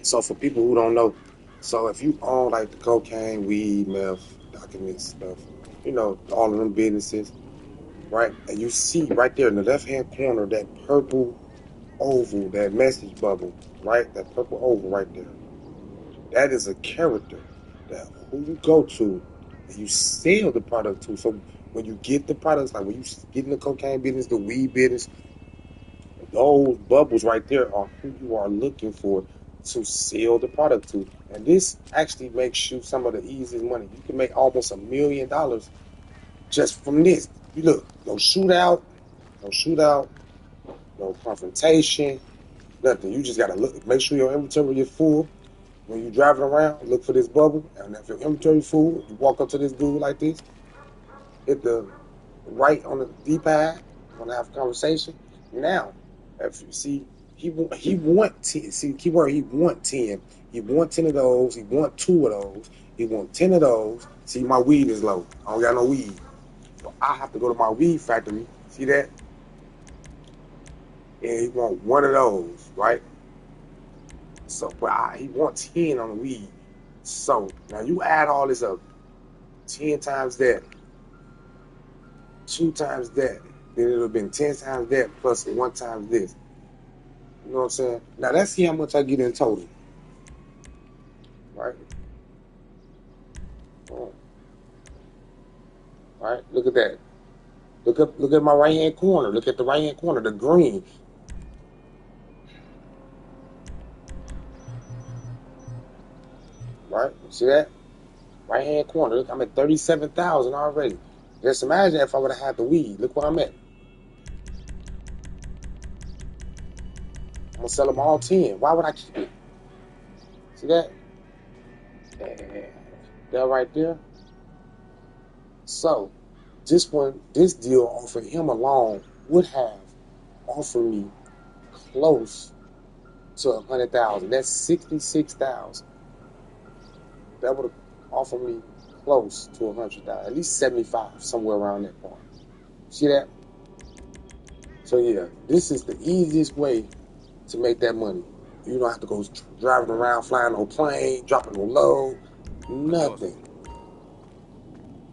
So for people who don't know, so if you own like the cocaine, weed, meth, documents, stuff, all of them businesses, right? And you see right there in the left hand corner that purple oval, that message bubble, right? That purple oval right there. That is a character that who you go to and you sell the product to. So when you get the products, like when you get in the cocaine business, the weed business, those bubbles right there are who you are looking for to sell the product to. And this actually makes you some of the easiest money. You can make almost $1 million just from this. You look, no shootout, no confrontation, nothing. You just gotta look, make sure your inventory is full. When you're driving around, look for this bubble, and if your inventory is full, you walk up to this dude like this, hit the right on the D-pad, want to have a conversation. Now, if you see, he want 10. See, keyword, he want 10. He want 10 of those. He want 2 of those. He want 10 of those. See, my weed is low. I don't got no weed. So I have to go to my weed factory. See that? And he want 1 of those, right? So, but he want 10 on the weed. So now you add all this up. 10 times that, 2 times that, then it'll have been 10 times that plus 1 times this. You know what I'm saying? Now let's see how much I get in total. Right? Right? Look at that. Look at my right hand corner. Look at the right hand corner, the green. Right? See that? Right hand corner. Look, I'm at 37,000 already. Just imagine if I would have had the weed. Look where I'm at. I'm gonna sell them all 10. Why would I keep it? See that? That right there. So this deal offered him alone would have offered me close to 100,000. That's 66,000. That would have offered me close to 100,000, at least 75, somewhere around that point. See that? So yeah, this is the easiest way to make that money. You don't have to go driving around, flying on plane, dropping no load, nothing.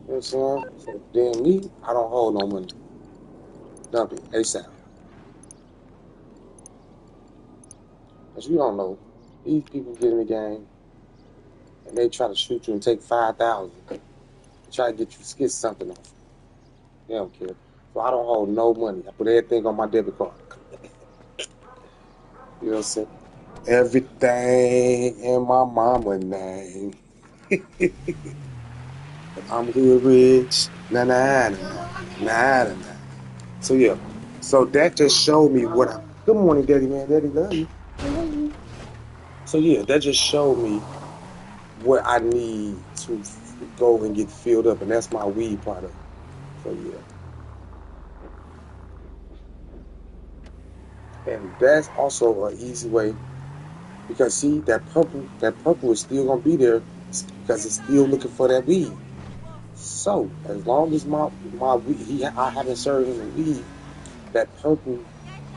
You know what I'm saying? So then me, I don't hold no money. Dump it ASAP. Because you don't know. These people get in the game and they try to shoot you and take 5,000. They try to get you to skid something off. They don't care. So I don't hold no money. I put everything on my debit card. You know what I'm saying? Everything in my mama name. I'm good rich. Nah, nah, nah, nah, nah, nah. So yeah. So that just showed me what I. Good morning, Daddy man. Daddy love you. So yeah, that just showed me what I need to go and get filled up, and that's my weed product. So yeah, and that's also an easy way because see that purple is still gonna be there because it's still looking for that weed. So as long as my weed, I haven't served him the weed, that purple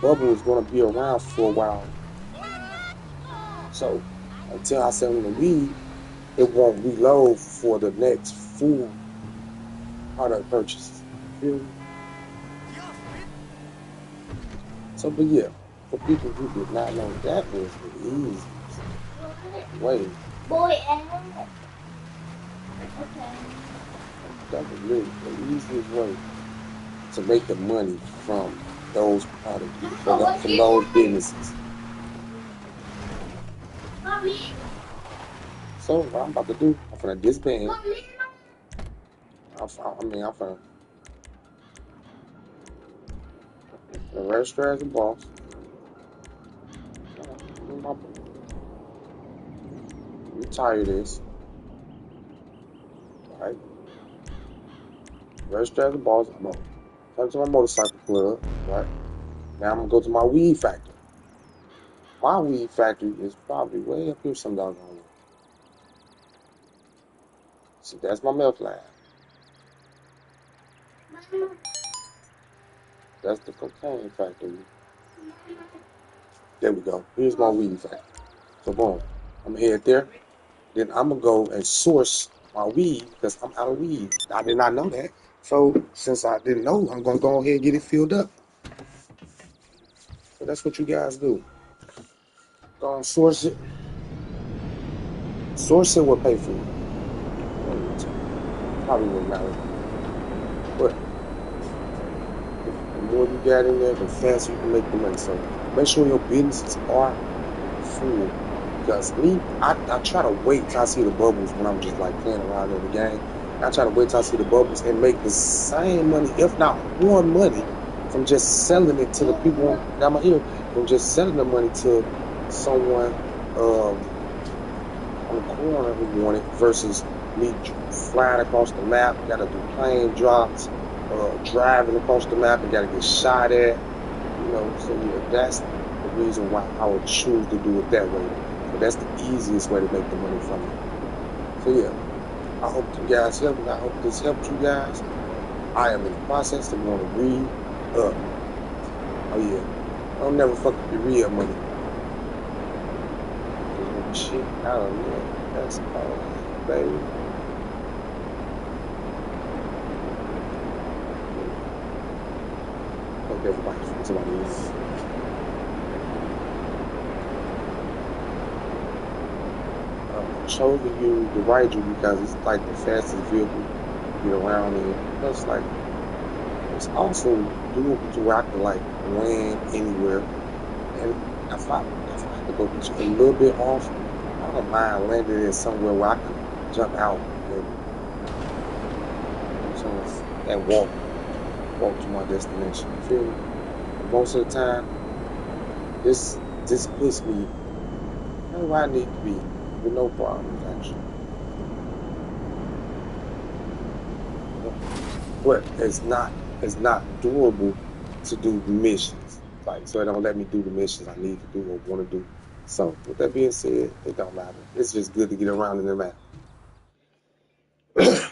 bubble is gonna be around for a while. So until I sell him the weed, it won't reload for the next full product purchases. You feel me? So, but yeah, for people who did not know, that was the easiest way. Boy, okay. That was literally the easiest way to make the money from those products, from those businesses. So what I'm about to do, I'm gonna disband. I'm gonna register as a boss. Retire this, right? Register as a boss. I'm gonna come to my motorcycle club, right? Now I'm gonna go to my weed factory. My weed factory is probably way up here some doggone way. See, that's my meth lab. That's the cocaine factory. There we go. Here's my weed factory. So boom. I'm gonna head there. Then I'm gonna go and source my weed because I'm out of weed. I did not know that. So since I didn't know, I'm gonna go ahead and get it filled up. So that's what you guys do. Go and source it. Source it will pay for you. Probably won't matter. But the more you got in there, the faster you can make the money. So make sure your businesses are full. Because me, I try to wait till I see the bubbles when I'm just like playing around in the game. I try to wait till I see the bubbles and make the same money, if not more money, from just selling it to the people down my ear, from just selling the money to someone on the corner who want it versus me flying across the map, gotta do plane drops, driving across the map and gotta get shot at. So yeah, that's the reason why I would choose to do it that way. So that's the easiest way to make the money from it. So yeah, I hope you guys help me. I hope this helped you guys. I am in the process of going to read up. Oh yeah, don't never fuck up your re-up money. Shit, I don't know. That's all, baby. Hope everybody feels about this. I'm choosing you to ride you because it's like the fastest vehicle to get around in. Plus, like, it's also doable to where I can like land anywhere. And if I have to go a little bit off, I don't mind landing in somewhere where I can jump out and walk to my destination. You feel me? But most of the time, this puts me where I need to be with no problems actually. But it's not doable to do the missions. Like, so it don't let me do the missions I need to do or want to do. So with that being said, it don't matter. It's just good to get around in the map.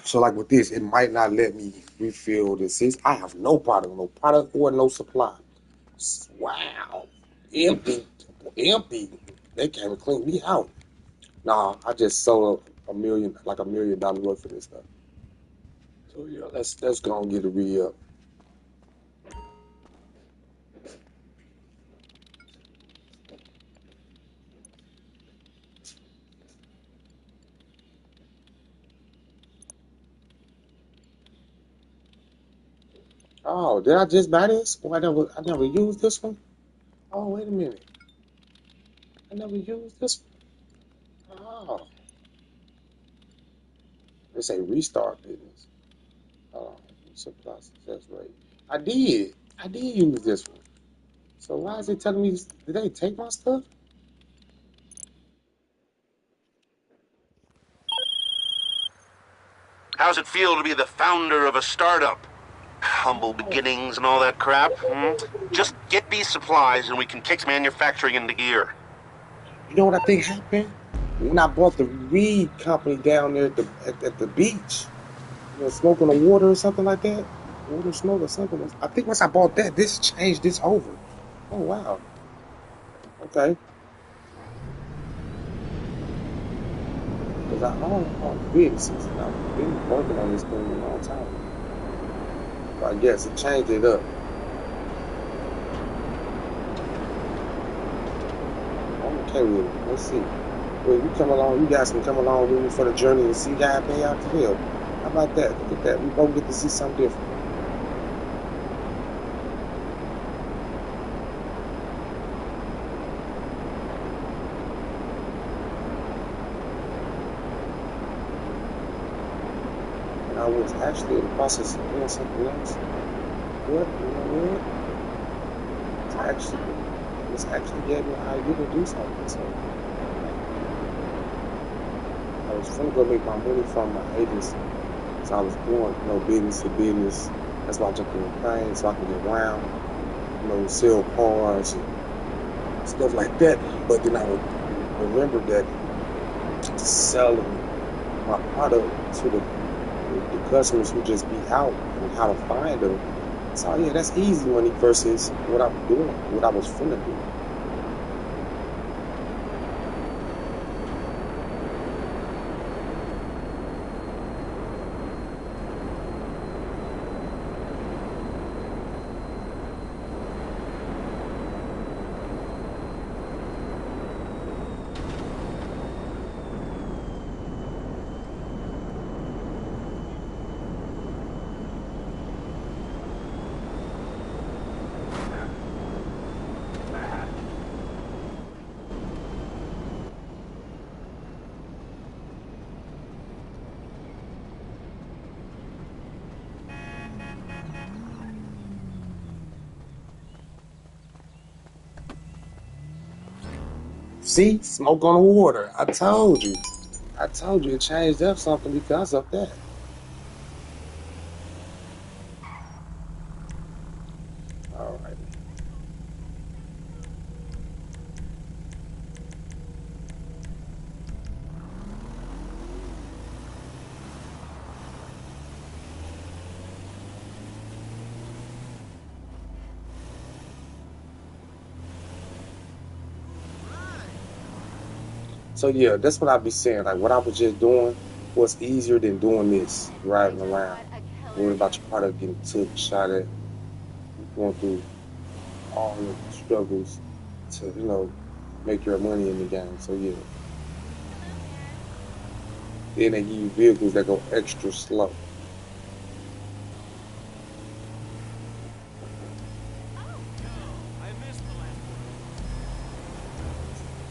So like with this, it might not let me refill this. I have no product or no supply. Wow, empty, empty. They can't even clean me out. Nah, I just sold like $1 million worth of this stuff. So yeah, let's go and get a re-up. Oh, did I just buy this? Oh, I never used this one. Oh, wait a minute, I never used this one. Oh, they say restart business. Oh, supply success rate. I did use this one. So why is it telling me? Did they take my stuff? How's it feel to be the founder of a startup? Humble beginnings and all that crap? Just get these supplies and we can kick manufacturing into gear. You know what I think happened? When I bought the weed company down there at the beach, smoking the water or something like that, water smoke or something. I think once I bought that, this changed this over. Oh wow, okay. Because I own all the businesses and I've been working on this thing a long time. But I guess it changed it up. I'm okay with it. Let's see. Well, you guys can come along with me for the journey and see how I pay out to hell. How about that? Look at that. We both get to see something different. And I was actually in the process of doing something else. What? You know what? It's actually gave me an idea to do something. So I was trying to go make my money from my agency. So I was doing, business to business. That's why I jumped in the plane so I can get around, sell cars and stuff like that. But then I would remember that selling my product to the customers who just be out and how to find them. So yeah, that's easy money versus what I'm doing, what I was finna do. See, smoke on the water. I told you. I told you it changed up something because of that. All right. So yeah, that's what I be saying. Like what I was just doing was easier than doing this, riding around, worried about your product getting took, shot at, going through all the struggles to, make your money in the game. So yeah. Then they give you vehicles that go extra slow.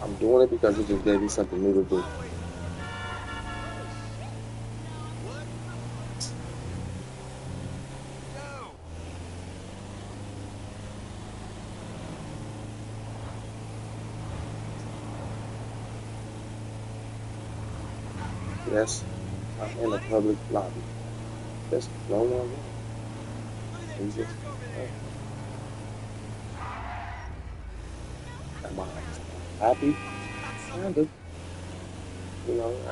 I'm doing it because it just gave me something new to do. Yes, I'm in a public lobby. There's no one there. We just, am I happy? Kind of.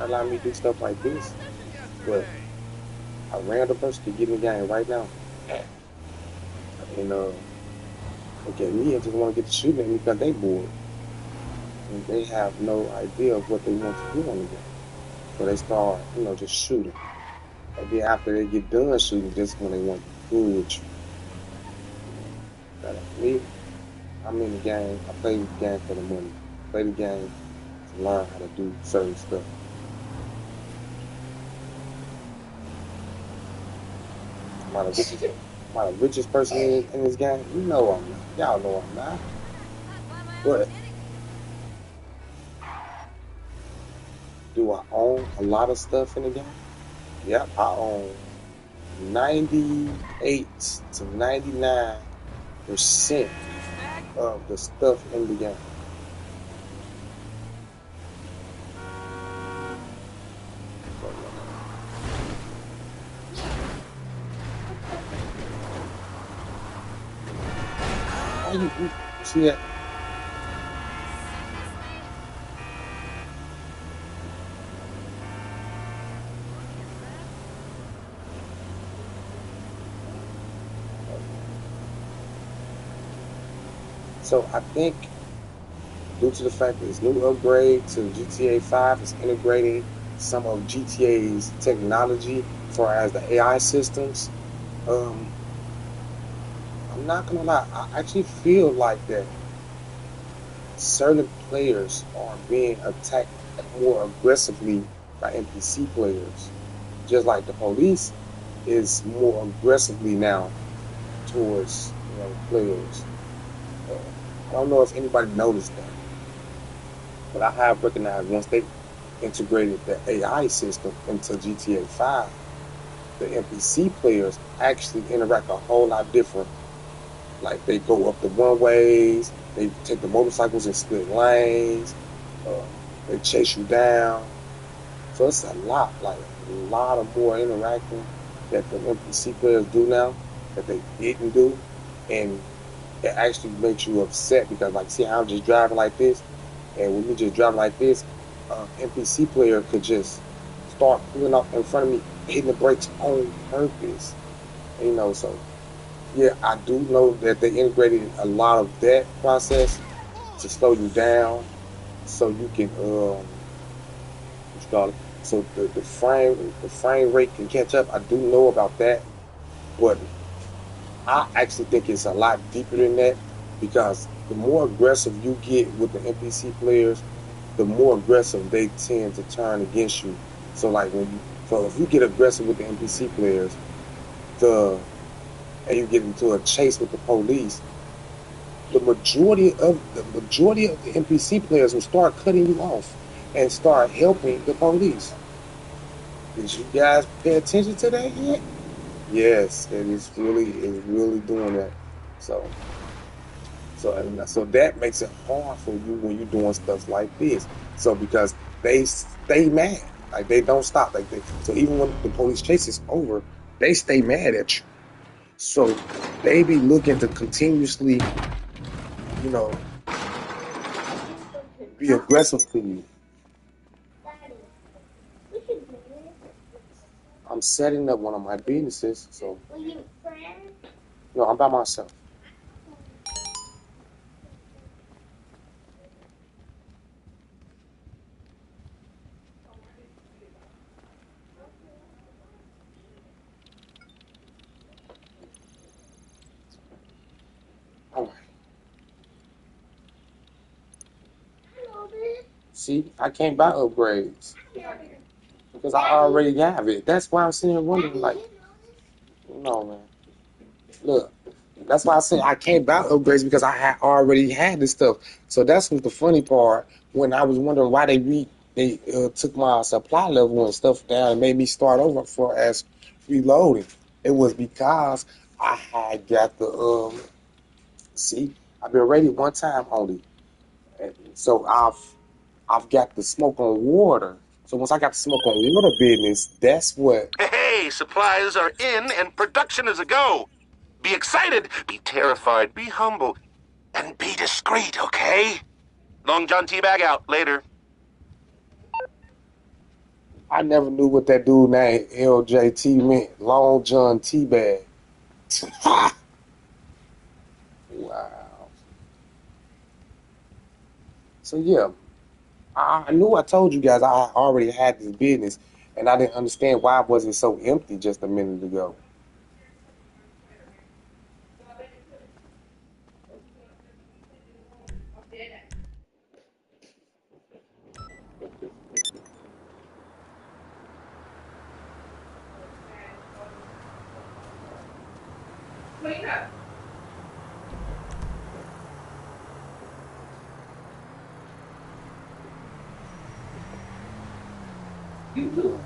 Allow me to do stuff like this. But a random person could get in the game right now and look at me and just want to get to shooting at me because they bored. And they have no idea of what they want to do on the game. So they start, just shooting. And then after they get done shooting, just when they want to fool with you. But me, I'm in the game. I play the game for the money. I play the game to learn how to do certain stuff. Am I the richest person in this game? You know I'm not. Y'all know I'm not. But do I own a lot of stuff in the game? Yep, I own 98 to 99% of the stuff in the game. You see that? So I think due to the fact that this new upgrade to GTA 5 is integrating some of GTA's technology as far as the AI systems, um, I'm not gonna lie, I actually feel like that certain players are being attacked more aggressively by NPC players. Just like the police is more aggressively now towards players. Uh, I don't know if anybody noticed that, but I have recognized once they integrated the AI system into GTA 5, the NPC players actually interact a whole lot different. Like they go up the one ways, they take the motorcycles in split lanes, uh, they chase you down. So it's a lot of more interacting that the NPC players do now that they didn't do, and it actually makes you upset because, like, see how I'm just driving like this, and when you just driving like this, NPC player could just start pulling up in front of me, hitting the brakes on purpose. So yeah, I do know that they integrated a lot of that process to slow you down, so you can what you call it, so the frame rate can catch up. I do know about that, but I actually think it's a lot deeper than that because the more aggressive you get with the NPC players, the more aggressive they tend to turn against you. So like so if you get aggressive with the NPC players, the and you get into a chase with the police, the majority of the NPC players will start cutting you off and start helping the police. Did you guys pay attention to that yet? Yes, it's really doing that. So So that makes it hard for you when you're doing stuff like this. So because they stay mad, like they don't stop, so even when the police chase is over, they stay mad at you. So they be looking to continuously, you know, be aggressive to you. I'm setting up one of my businesses, so no, I'm by myself. All right. See, I can't buy upgrades because I already have it. That's why I'm sitting here wondering, like, no, man. Look, that's why I said I can't buy upgrades because already had this stuff. So that's what the funny part. When I was wondering why they took my supply level and stuff down and made me start over for as reloading. It was because I had got the see, I've been rated one time only. And so I've got the smoke on water. So once I got the smoke on water business, that's what. Hey, supplies are in and production is a go. Be excited, be terrified, be humble, and be discreet, okay? Long John Teabag out. Later. I never knew what that dude named LJT meant. Long John Teabag. Wow. So yeah, I knew I told you guys I already had this business, and I didn't understand why it wasn't so empty just a minute ago.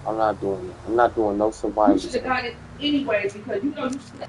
I'm not doing it. I'm not doing no survival. You should have got it anyways because you know you should.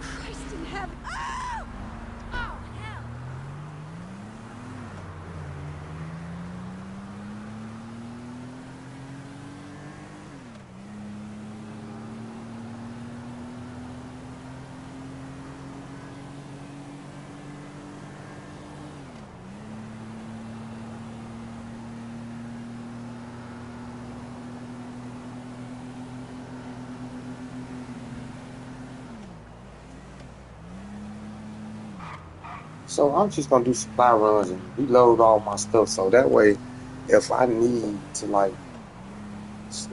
Christ in heaven. Oh! Oh, hell! So I'm just gonna do supply runs and reload all my stuff. So that way, if I need to like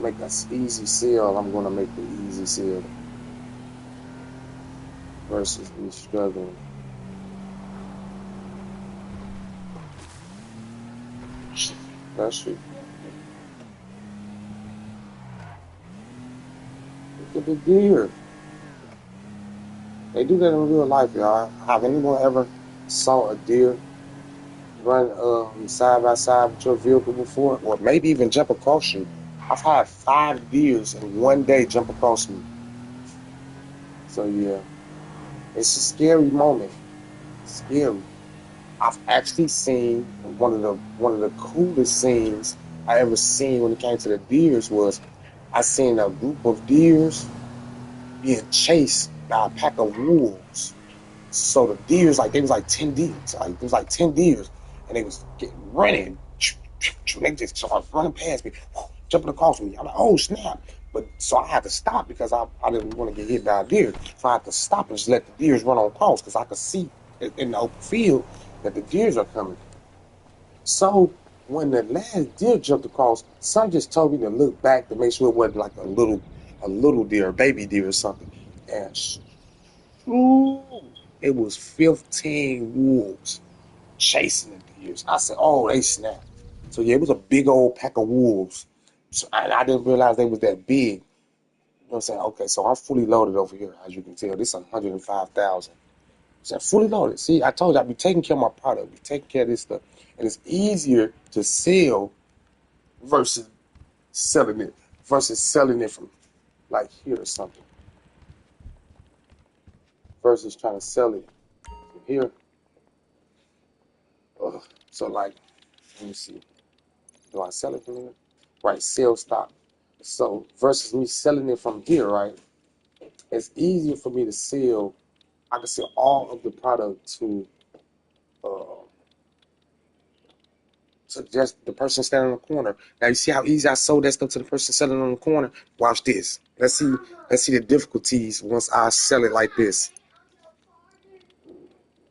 make an easy sale, I'm gonna make the easy sale versus me struggling. That's true. Look at the deer. They do that in real life, y'all. Have anyone ever saw a deer run side by side with your vehicle before, or maybe even jump across you? I've had 5 deers in one day jump across me. So yeah, it's a scary moment. Scary. I've actually seen one of the coolest scenes I ever seen when it came to the deers was I seen a group of deers being chased by a pack of wolves. So the deers, like, they was like 10 deers. Like, there was like 10 deers. And they was getting running. They just started running past me, jumping across me. I'm like, oh, snap. But so I had to stop because I didn't want to get hit by a deer. So I had to stop and just let the deers run on across because I could see in the open field that the deers are coming. So when the last deer jumped across, some just told me to look back to make sure it wasn't like a little a little deer, a baby deer or something, and ooh, it was 15 wolves chasing the deers. I said, oh, they snapped. So yeah, it was a big old pack of wolves. So I didn't realize they was that big. You know what I'm saying? Okay, so I'm fully loaded over here, as you can tell. This is 105,000. So fully loaded. See, I told you I'd be taking care of my product, be taking care of this stuff. And it's easier to sell versus selling it, from like here or something, versus trying to sell it from here. So like, let me see. Do I sell it from here? Right, sell stock. So versus me selling it from here, right? It's easier for me to sell. I can sell all of the product uh, to just the person standing on the corner. Now you see how easy I sold that stuff to the person selling on the corner. Watch this. Let's see the difficulties once I sell it like this.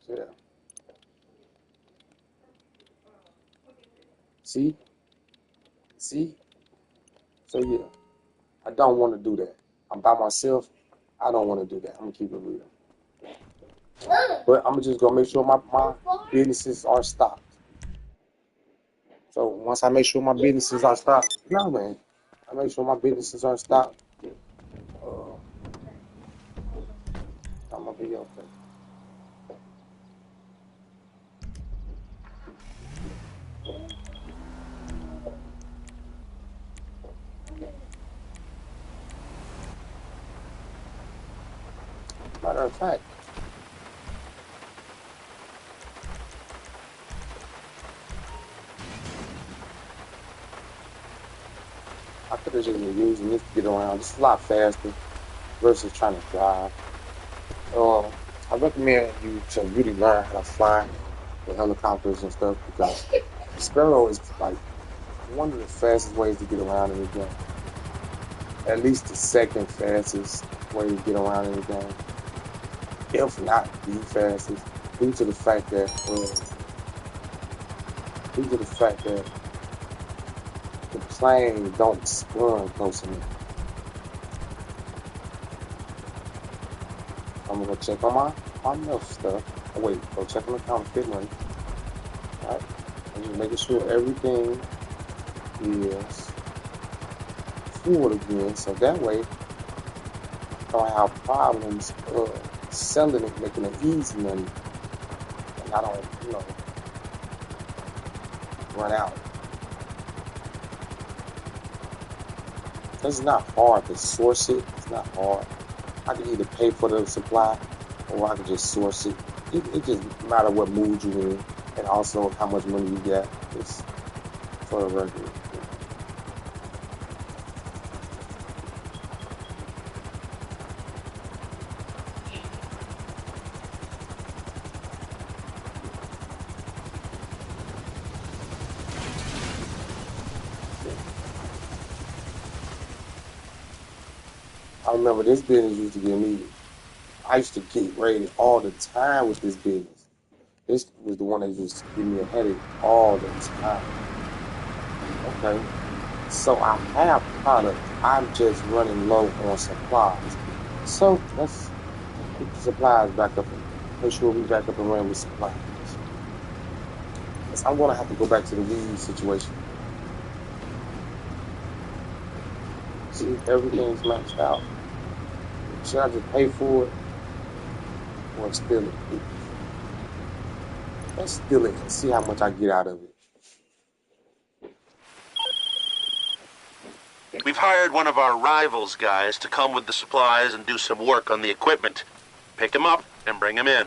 Yeah. See, see. So yeah, I don't want to do that. I'm by myself. I don't want to do that. I'm gonna keep it real. But I'm just gonna make sure my businesses are stocked. So once I make sure my businesses are stocked, no man, I make sure my businesses are stocked. Uh, I'm gonna be okay. Matter of fact, I could have just been using this to get around. It's a lot faster versus trying to drive. I recommend you to really learn how to fly with helicopters and stuff because Sparrow is like one of the fastest ways to get around in the game. At least the second fastest way to get around in the game, if not the fastest, due to the fact that the plane don't spawn close enough. I'm gonna check on my milk stuff. Oh, wait, go check on the counterfeit money. Alright. I'm just making sure everything is full again. So that way I don't have problems selling it, making it easy money. And I don't, run out. It's not hard to source it. It's not hard. I can either pay for the supply or I can just source it. It just matter what mood you're in and also how much money you got. It's for the record. I remember this business used to give me, I used to get raided all the time with this business. This was the one that used to give me a headache all the time. Okay. So I have product. I'm just running low on supplies. So let's get the supplies back up and make sure we back up and running with supplies. I'm gonna have to go back to the weed situation. See if everything's maxed out. Should I just pay for it or steal it? Let's steal it and see how much I get out of it. We've hired one of our rivals guys to come with the supplies and do some work on the equipment. Pick him up and bring him in.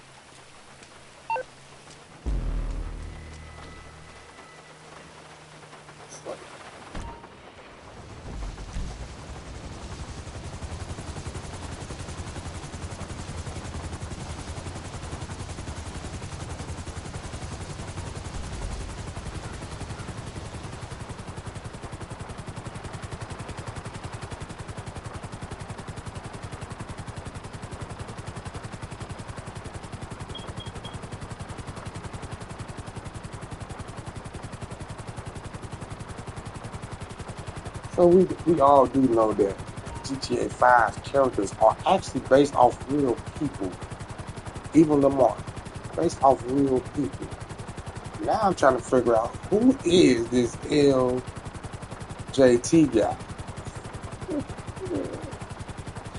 So we all do know that GTA 5 characters are actually based off real people. Even Lamar, based off real people. Now I'm trying to figure out who is this LJT guy?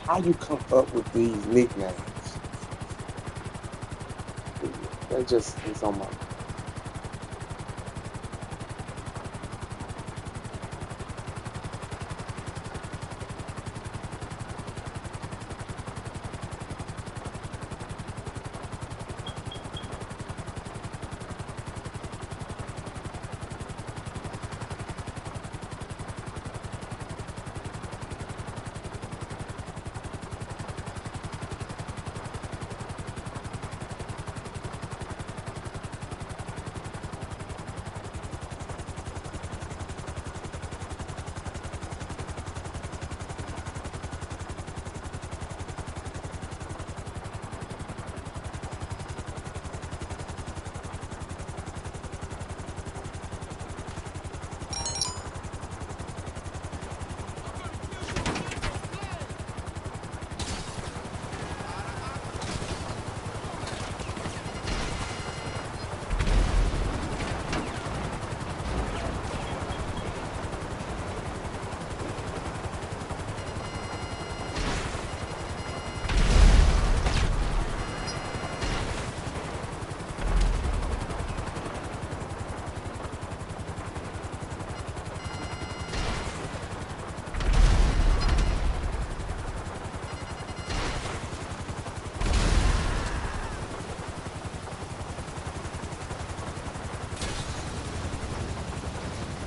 How you come up with these nicknames? That just is on my.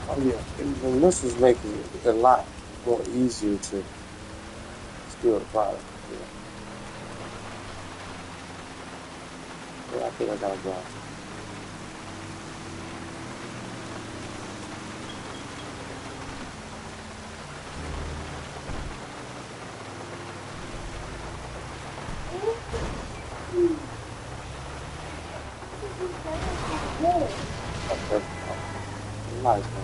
Oh yeah, and this is making it a lot more easier to steal the product. Yeah, I think I gotta go. Okay. Nice man.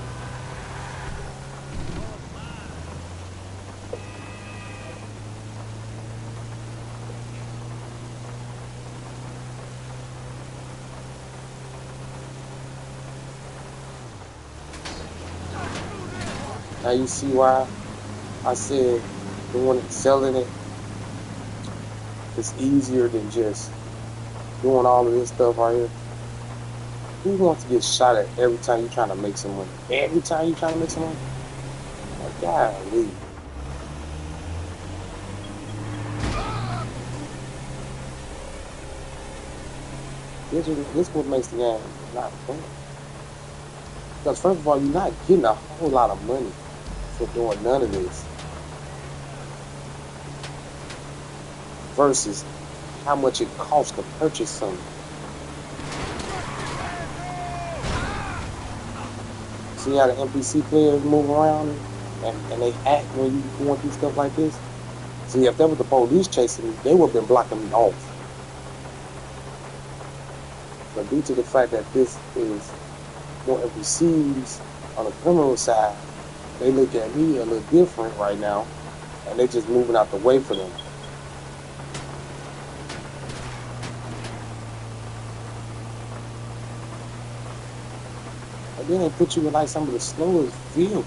Now you see why I said doing it, selling it is easier than just doing all of this stuff right here. Who wants to get shot at every time you're trying to make some money? Every time you're trying to make some money? Like, golly. This what makes the game not fun. Because first of all, you're not getting a whole lot of money for doing none of this. Versus how much it costs to purchase something. See how the NPC players move around and they act when you going through stuff like this? See, if that was the police chasing me, they would have been blocking me off. But due to the fact that this is more NPCs on the criminal side, they look at me a little different right now, and they just moving out the way for them. And then they put you in like some of the slowest vehicles.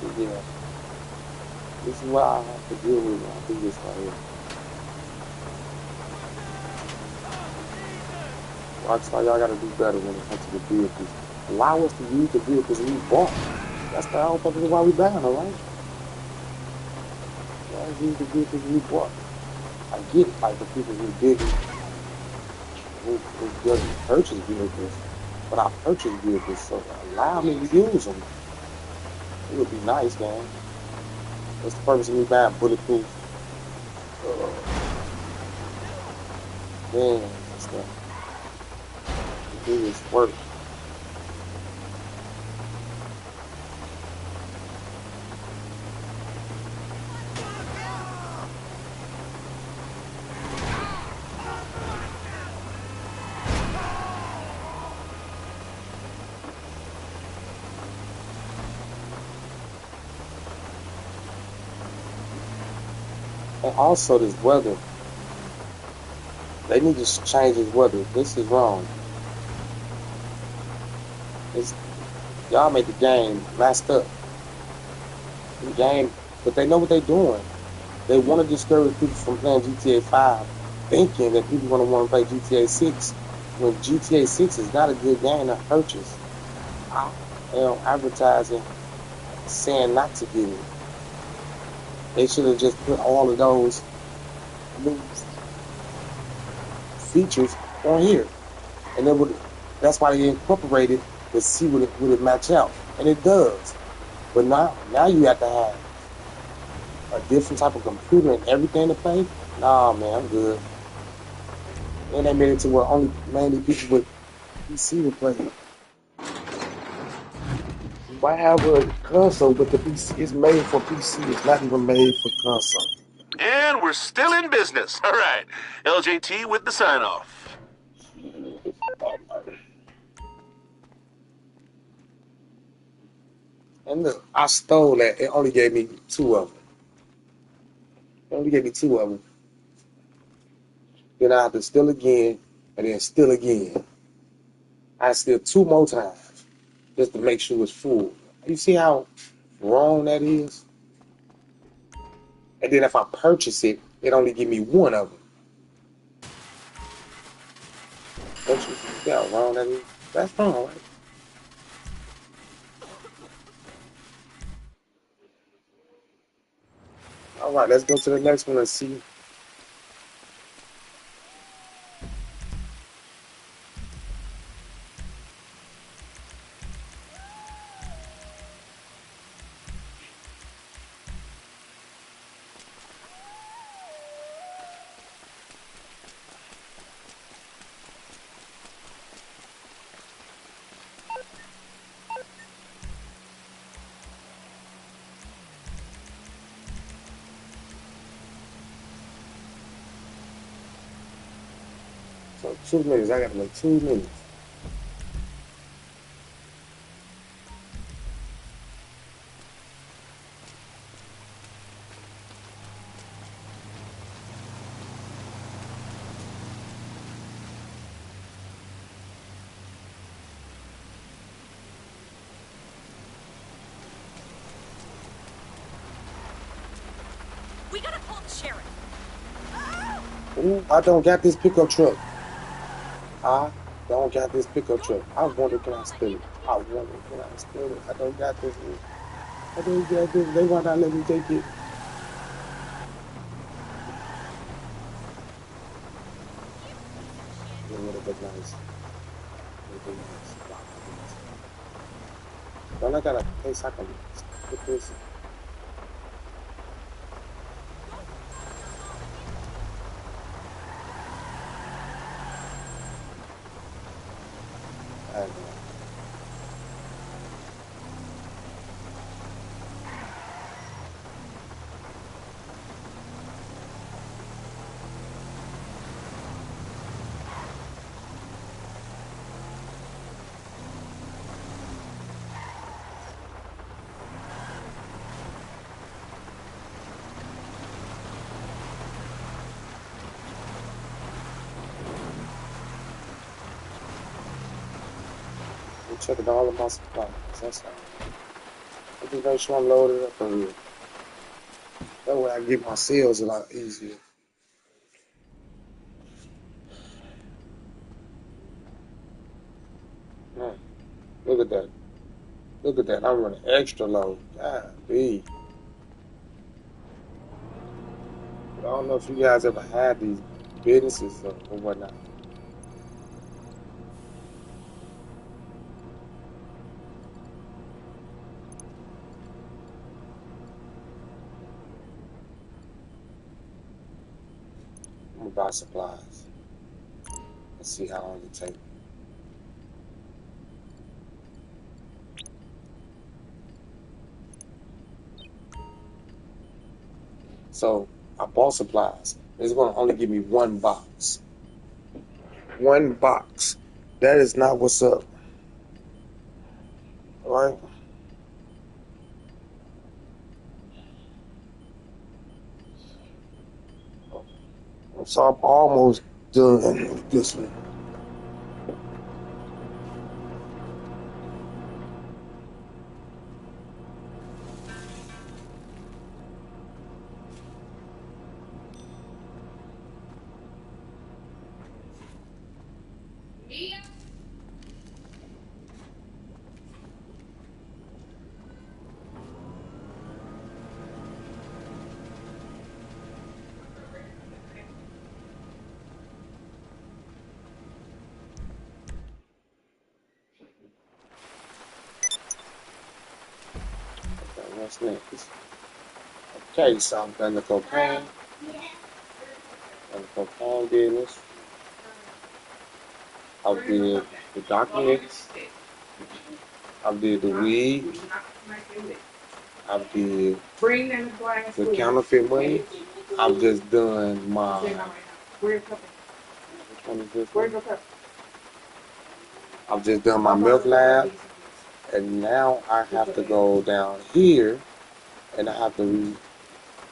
But yeah, this is what I have to deal with when I do this right here. Rockstar, y'all gotta do better when it comes to the vehicles. Allow us to use the vehicles we bought. That's the whole purpose of why we buying them, right? Let's use the vehicles we bought. I get like the people who didn't, who doesn't purchase vehicles, but I purchase vehicles, so allow me to use them. It would be nice, man. What's the purpose of me buying bulletproof vans and stuff? To do this work. And also this weather. They need to change this weather. This is wrong. It's, y'all make the game messed up. The game, but they know what they're doing. They want to discourage people from playing GTA 5, thinking that people are going to want to play GTA 6 when GTA 6 is not a good game to purchase. Advertising saying not to get it. They should have just put all of those new features on here, and it would. That's why they incorporated to see would it match out, and it does. But now you have to have a different type of computer and everything to play. Nah, man, I'm good. And they made it to where only mainly people with PC would play. Why have a console but the PC is made for PC? It's not even made for console. And we're still in business. All right. LJT with the sign off. And look, I stole that. It only gave me two of them. It only gave me two of them. Then I have to steal again, and then steal again. I steal two more times just to make sure it's full. You see how wrong that is? And then if I purchase it, it only give me one of them. Don't you see how wrong that is? That's wrong, right? All right, let's go to the next one and see. So 2 minutes. I got to wait 2 minutes. We gotta call the sheriff. Ooh, I don't got this pickup truck. I don't got this pickup truck. I wonder can I steal it? I wonder can I steal it? I don't got this. I don't got this. They might not let me take it. It would have been nice. It would have been nice. Don't I got a place I can put this? I don't know. I'm checking all of my supplies. That's all. I just make sure I'm loaded up on here. That way I get my sales a lot easier. Man, look at that. Look at that. I'm running extra low. God, B. I don't know if you guys ever had these businesses or whatnot. I'm gonna buy supplies. Let's see how long it takes. So I bought supplies. It's gonna only give me one box. One box. That is not what's up. Right? So I'm almost done with this one. Okay, what's next? Okay, so I've done the cocaine. Done the cocaine business. I did the documents. I did the weed. I did the counterfeit money. I've just done my. Which one is this one? I've just done my milk lab, and now I have to go down here, and I have to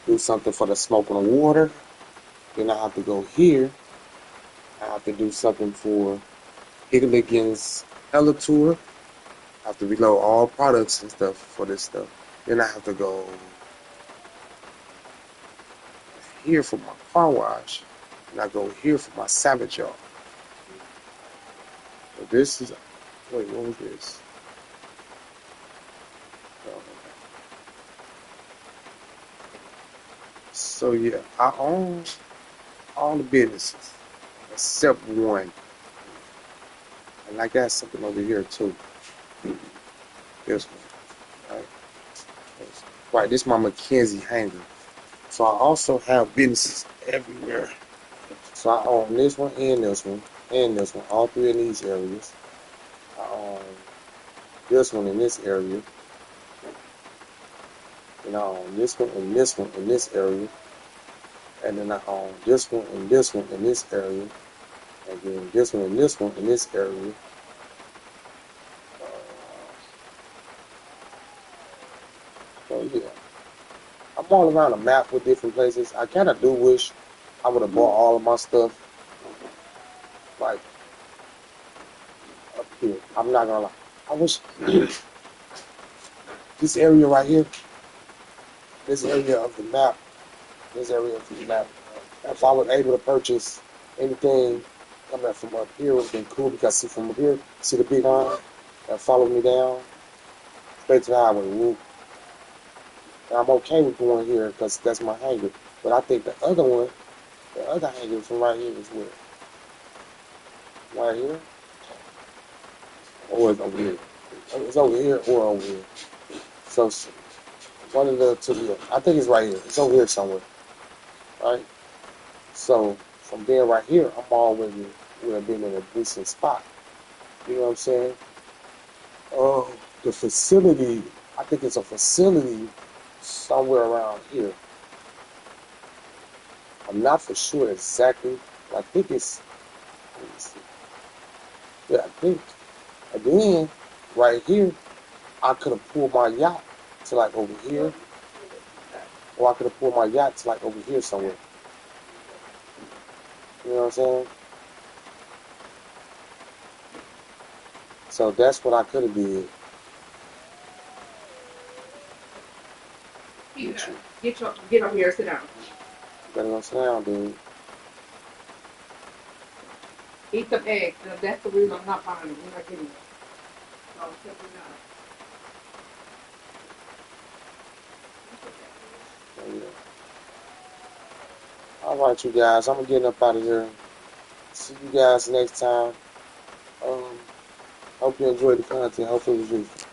do something for the smoke on the water. Then I have to go here. I have to do something for Higgligan's Tour. I have to reload all products and stuff for this stuff. Then I have to go here for my car wash, and I go here for my Savage Yard. So this is, wait, what was this? Oh, so yeah, I own all the businesses except one, and I got something over here too. This one, right? Right, this is my Mackenzie hanger. So I also have businesses everywhere. So I own this one and this one and this one, all three of these areas. I own this one in this area. And I own this one and this one in this area. And then I own this one and this one in this area. And then this one and this one in this area. So yeah. I'm all around the map with different places. I kind of do wish I would have bought all of my stuff like up here. I'm not gonna lie. I wish this area right here, this area of the map, if I was able to purchase anything coming from up here, would have been cool because see from up here, see the big line that followed me down straight to the highway. Woo. And I'm okay with going here because that's my hanger. But I think the other one, the other hanger from right here is where? Right here? Or it's over here? It's over here or over here. So one of the two, I think it's right here. It's over here somewhere. Right? So from there right here, I'm already would have been in a decent spot. You know what I'm saying? The facility, I think it's a facility somewhere around here. I'm not for sure exactly, but I think it's, let me see. Yeah, I think, and then right here, I could have pulled my yacht to like over here, or I could have pulled my yacht to like over here somewhere. You know what I'm saying? So that's what I could have did. Get up here, sit down. Better go sit down, dude. Eat some eggs. That's the reason I'm not buying them. We're not getting them. So simple enough. So, yeah. All right, you guys. I'm getting up out of here. See you guys next time. Hope you enjoyed the content. Hopefully it was useful.